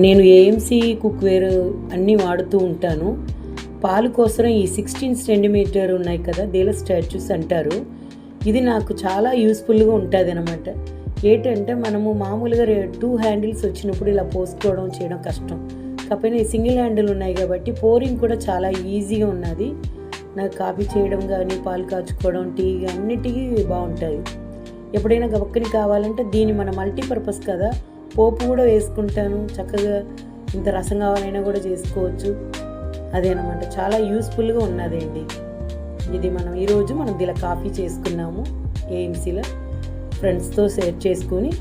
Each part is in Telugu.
నేను ఏఎంసీ కుక్వేర్ అన్నీ వాడుతూ ఉంటాను. పాలు కోసం ఈ 16 సెంటీమీటర్ ఉన్నాయి కదా, దేల స్టాచ్యూస్ అంటారు. ఇది నాకు చాలా యూస్ఫుల్గా ఉంటుంది అనమాట. ఏంటంటే మనము మామూలుగా 2 హ్యాండిల్స్ వచ్చినప్పుడు ఇలా పోసుకోవడం చేయడం కష్టం. కాకపోతే ఈ సింగిల్ హ్యాండిల్ ఉన్నాయి కాబట్టి పోరింగ్ కూడా చాలా ఈజీగా ఉన్నది. నాకు కాఫీ చేయడం కానీ, పాలు కాచుకోవడం, టీ అన్నిటికీ బాగుంటుంది. ఎప్పుడైనా గబక్కని కావాలంటే దీన్ని మన మల్టీపర్పస్ కదా, పోపు కూడా వేసుకుంటాను. చక్కగా ఇంత రసం కావాలైనా కూడా చేసుకోవచ్చు. అదేనమాట, చాలా యూస్ఫుల్గా ఉన్నదండి. ఇది ఈరోజు మనం ఇలా కాఫీ చేసుకున్నాము ఏఎంసీలో. ఫ్రెండ్స్తో షేర్ చేసుకొని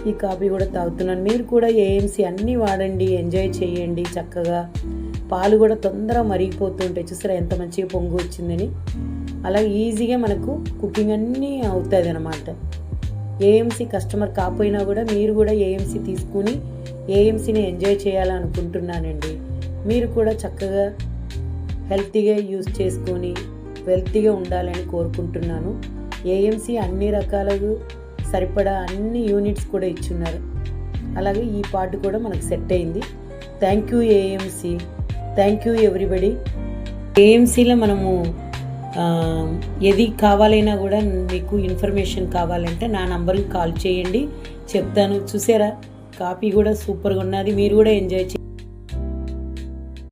ఈ కాఫీ కూడా తాగుతున్నాను. మీరు కూడా ఏఎంసీ అన్నీ వాడండి, ఎంజాయ్ చేయండి. చక్కగా పాలు కూడా తొందరగా మరిగిపోతుంటాయి. చూసారా ఎంత మంచిగా పొంగు వచ్చిందని. అలాగే ఈజీగా మనకు కుకింగ్ అన్నీ అవుతుంది అన్నమాట. ఏఎంసీ కస్టమర్ కాకపోయినా కూడా మీరు కూడా ఏఎంసీ తీసుకుని ఏఎంసీని ఎంజాయ్ చేయాలనుకుంటున్నానండి. మీరు కూడా చక్కగా హెల్తీగా యూజ్ చేసుకొని వెల్తీగా ఉండాలని కోరుకుంటున్నాను. ఏఎంసీ అన్ని రకాలుగా సరిపడా అన్ని యూనిట్స్ కూడా ఇచ్చున్నారు. అలాగే ఈ పార్ట్ కూడా మనకు సెట్ అయింది. Thank you AMC, thank you everybody. ఏఎంసీలో మనము ఏది కావాలైనా కూడా మీకు ఇన్ఫర్మేషన్ కావాలంటే నా నంబర్కి కాల్ చేయండి, చెప్తాను. చూసారా కాఫీ కూడా సూపర్గా ఉన్నది. మీరు కూడా ఎంజాయ్ చేయండి.